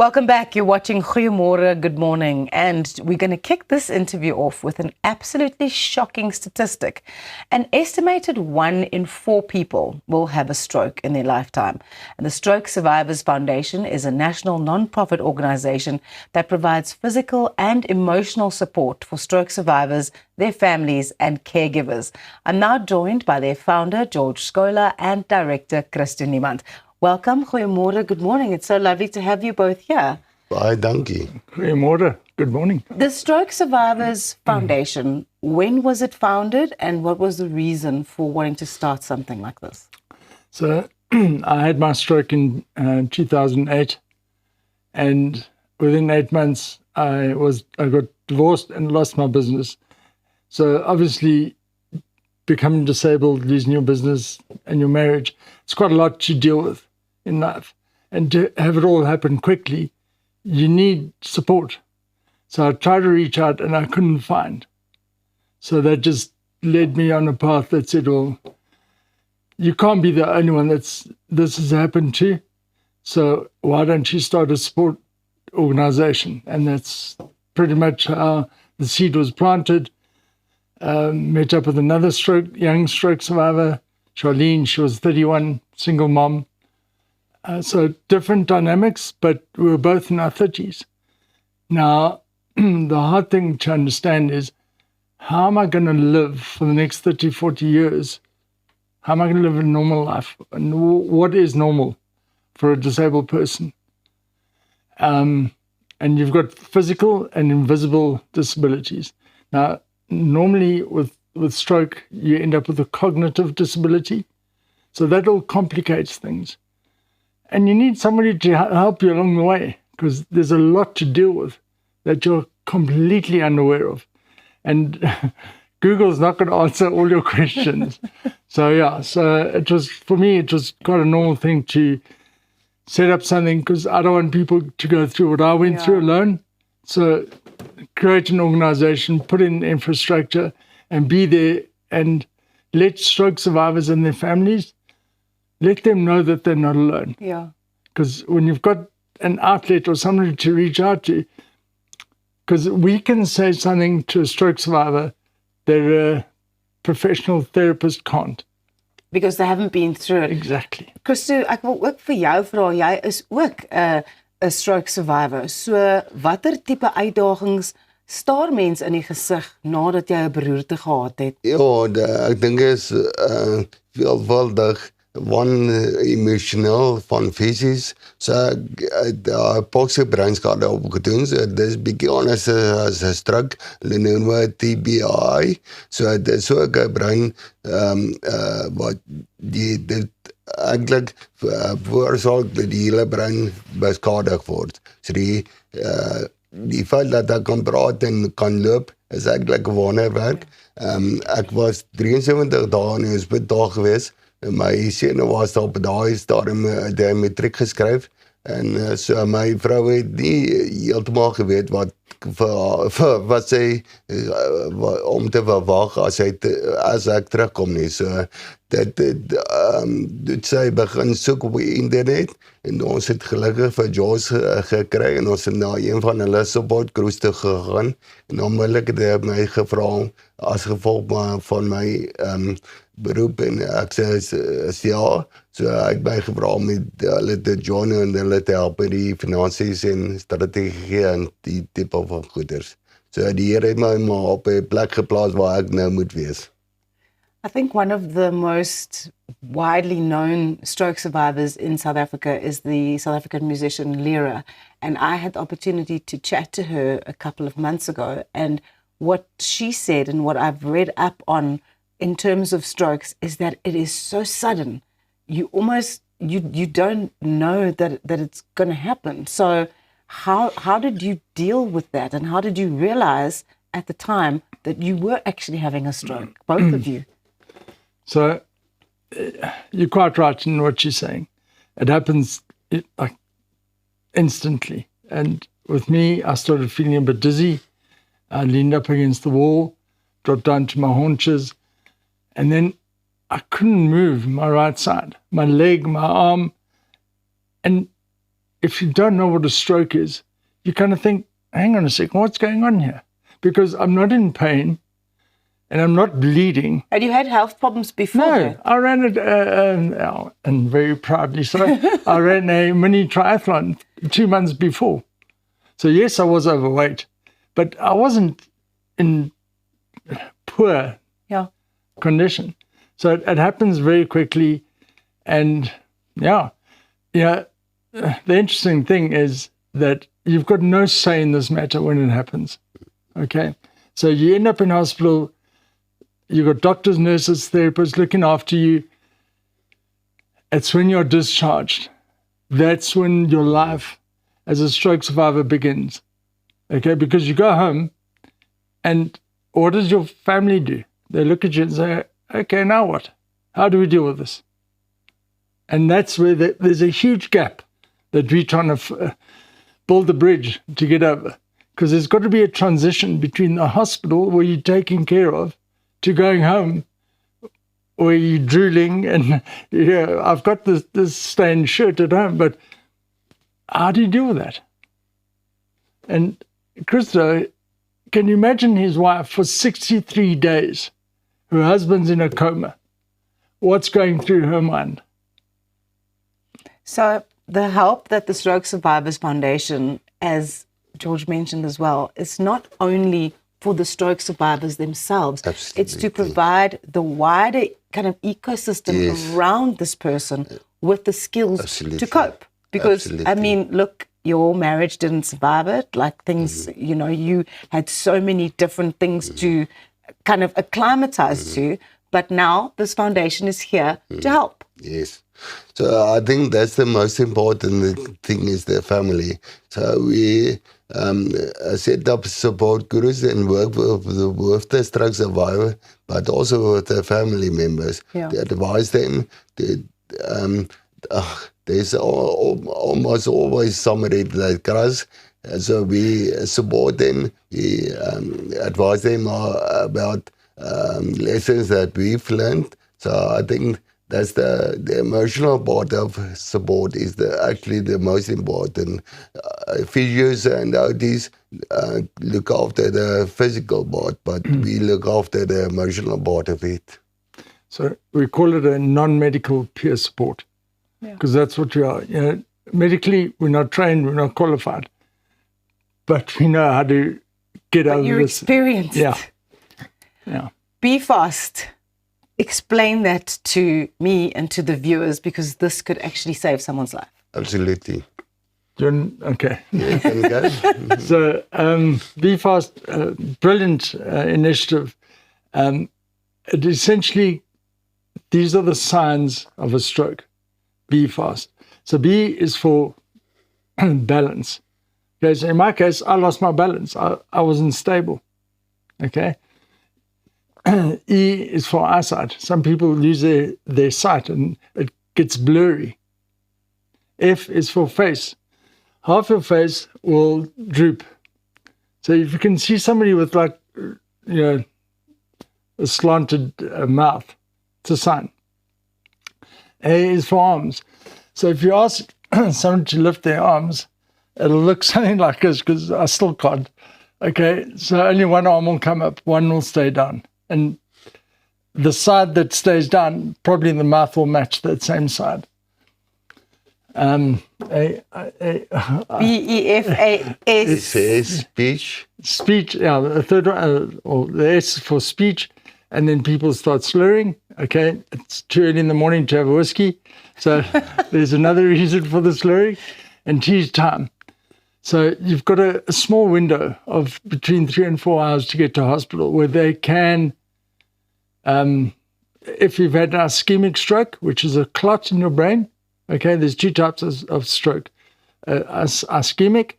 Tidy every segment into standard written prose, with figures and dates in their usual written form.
Welcome back. You're watching Goeiemôre, good morning. And we're going to kick this interview off with an absolutely shocking statistic. An estimated 1 in 4 people will have a stroke in their lifetime. And the Stroke Survivors Foundation is a national non-profit organization that provides physical and emotional support for stroke survivors, their families and caregivers. I'm now joined by their founder, George Scholar, and director, Christian Niemand. Welcome, Goeiemôre, good morning. It's so lovely to have you both here. Baie dankie. Goeiemôre, good morning. The Stroke Survivors Foundation, when was it founded and what was the reason for wanting to start something like this? So I had my stroke in 2008, and within 8 months I got divorced and lost my business. So obviously becoming disabled, losing your business and your marriage, it's quite a lot to deal with in life. And to have it all happen quickly, you need support. So I tried to reach out and I couldn't find. So that just led me on a path that said, well, you can't be the only one this has happened to. So why don't you start a support organization? And that's pretty much how the seed was planted. Met up with another young stroke survivor, Charlene. She was 31, single mom. So different dynamics, but we were both in our 30s. Now, the hard thing to understand is, how am I going to live for the next 30, 40 years? How am I going to live a normal life? And what is normal for a disabled person? And you've got physical and invisible disabilities. Now, normally with stroke, you end up with a cognitive disability. So that all complicates things. And you need somebody to help you along the way, because there's a lot to deal with that you're completely unaware of. And Google's not going to answer all your questions. So it was, for me, it was quite a normal thing to set up something, because I don't want people to go through what I went through alone. So create an organization, put in infrastructure, and be there and let stroke survivors and their families, let them know that they're not alone. Yeah. Because when you've got an outlet or somebody to reach out to, because we can say something to a stroke survivor that a professional therapist can't. Because they haven't been through it. Exactly. Christo, ek wil ook vir jou vra, jy is ook 'n stroke survivor. So watter tipe uitdagings staar mens in die gesig nadat jy 'n beroerte gehad het? Ja, ek dink is veelvuldig. One emosioneel van fisies. So daar pokse breinskade opgedoen. So dis bietjie anders as 'n stroke. Hulle noem dit TBI. So dis so 'n brein wat dit eintlik veroorsaak dat die hele brein beskadig word. So die feit dat ek kan praat en kan loop is eintlik 'n wonderwerk. Ek was 73 dae in die hospitaal gewees. My seun was op daai stadium die matriek geskryf en so my vrou het nie heeltemal geweet wat sy om te verwag as ek terugkom nie. So dit sy begin soek op die internet en ons het gelukkig vir George gekry en ons het na een van hulle support cruise toe gegaan en onmiddellik het hy my gevra as gevolg van my beroep en ek sê ja, so ek by gevra om met hulle te join en hulle te help met die finansies en strategie en die tipe van goeders. So die Here het my maar op 'n plek geplaas waar ek nou moet wees. I think one of the most widely known stroke survivors in South Africa is the South African musician Lyra, and I had the opportunity to chat to her a couple of months ago, and what she said and what I've read up on in terms of strokes is that it is so sudden. You almost, you don't know that it's going to happen. So how did you deal with that? And how did you realize at the time that you were actually having a stroke, both of you? So you're quite right in what you're saying. It happens like instantly. And with me, I started feeling a bit dizzy. I leaned up against the wall, dropped down to my haunches, and then I couldn't move my right side, my leg, my arm. And if you don't know what a stroke is, you kind of think, hang on a second, what's going on here? Because I'm not in pain and I'm not bleeding. And you had health problems before No, that? I ran and very proudly so, I ran a mini triathlon 2 months before. So yes, I was overweight, but I wasn't in poor Yeah. condition. So it happens very quickly. And the interesting thing is that you've got no say in this matter when it happens. Okay. So you end up in hospital, you've got doctors, nurses, therapists looking after you. It's when you're discharged. That's when your life as a stroke survivor begins. Okay, because you go home and what does your family do? They look at you and say, okay, now what? How do we deal with this? And that's where there's a huge gap that we're trying to build a bridge to get over. Because there's got to be a transition between the hospital where you're taken care of to going home where you're drooling and I've got this stained shirt at home, but how do you deal with that? And Christo, can you imagine his wife for 63 days? Her husband's in a coma. What's going through her mind? So the help that the Stroke Survivors Foundation, as George mentioned as well, is not only for the stroke survivors themselves. Absolutely. It's to provide the wider kind of ecosystem around this person with the skills to cope. Because, I mean, look, your marriage didn't survive it. Like things, you had so many different things to kind of acclimatize to. But now this foundation is here to help. Yes. So I think that's the most important thing is the family. So we set up support groups and work with the stroke survivor, but also with the family members to advise them. There's almost always somebody that cries. So we support them. We advise them about lessons that we've learned. So I think that's the emotional part of support is actually the most important. Physios and OTs look after the physical part, but we look after the emotional part of it. So we call it a non-medical peer support because that's what we are. Medically, we're not trained, we're not qualified, but we know how to get over you're this. Experienced. Yeah. Be fast. Explain that to me and to the viewers because this could actually save someone's life. Absolutely. Okay. You can go. So, Be Fast, brilliant initiative. It essentially, these are the signs of a stroke. Be fast. So B is for balance. Okay, so in my case, I lost my balance. I was unstable. Okay. E is for eyesight. Some people lose their sight and it gets blurry. F is for face. Half your face will droop. So if you can see somebody with a slanted mouth, it's a sign. A is for arms. So if you ask someone to lift their arms, it'll look something like this because I still can't. Okay, so only one arm will come up, one will stay down. And the side that stays down, probably the mouth will match that same side. B-E-F-A-S. Speech. Speech, the third one, or the S for speech, and then people start slurring. Okay, it's too early in the morning to have a whiskey, so there's another reason for the slurring. And T is time. So you've got a small window of between 3 and 4 hours to get to hospital where they can, if you've had an ischemic stroke, which is a clot in your brain, okay, there's two types of stroke, ischemic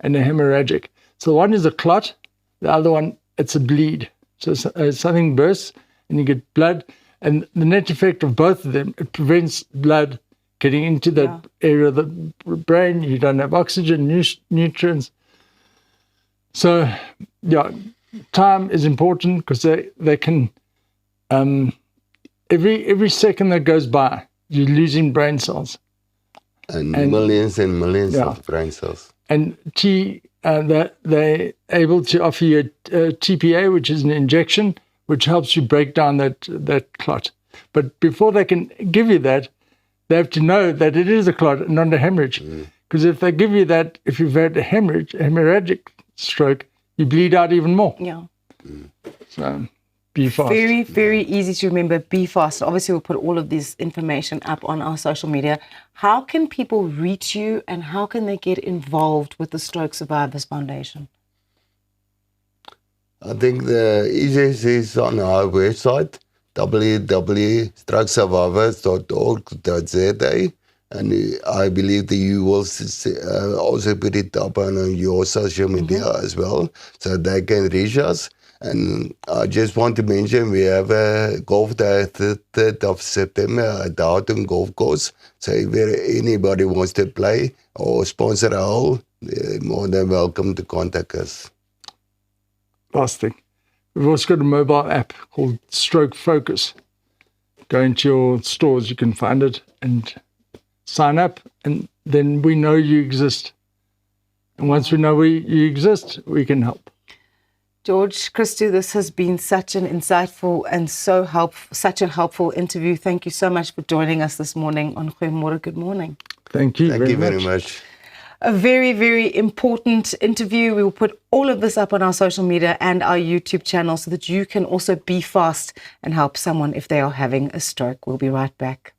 and a hemorrhagic. So one is a clot, the other one, it's a bleed. So something bursts and you get blood. And the net effect of both of them, it prevents blood getting into that area of the brain. You don't have oxygen, nutrients. So, time is important because they can, every second that goes by, you're losing brain cells. And millions Yeah. of brain cells. And that they're able to offer you a TPA, which is an injection, which helps you break down that clot. But before they can give you that, they have to know that it is a clot and not a hemorrhage. Because if they give you that, if you've had a hemorrhagic stroke, you bleed out even more. Yeah. So be fast. Very, very easy to remember. Be fast. Obviously, we'll put all of this information up on our social media. How can people reach you and how can they get involved with the Stroke Survivors Foundation? I think the easiest is on our website, www.strokesurvivors.org.za, and I believe that you will also put it up on your social media as well, so they can reach us. And I just want to mention we have a golf day 3rd of September at the Houghton Golf Course. So if anybody wants to play or sponsor a hole, they're more than welcome to contact us. Last thing. We've also got a mobile app called Stroke Focus. Go into your stores, you can find it and sign up, and then we know you exist. And once we know you exist, we can help. George, Christo, this has been such an insightful and such a helpful interview. Thank you so much for joining us this morning on Goeiemôre. Good morning. Thank you very much. A very, very important interview. We will put all of this up on our social media and our YouTube channel so that you can also be fast and help someone if they are having a stroke. We'll be right back.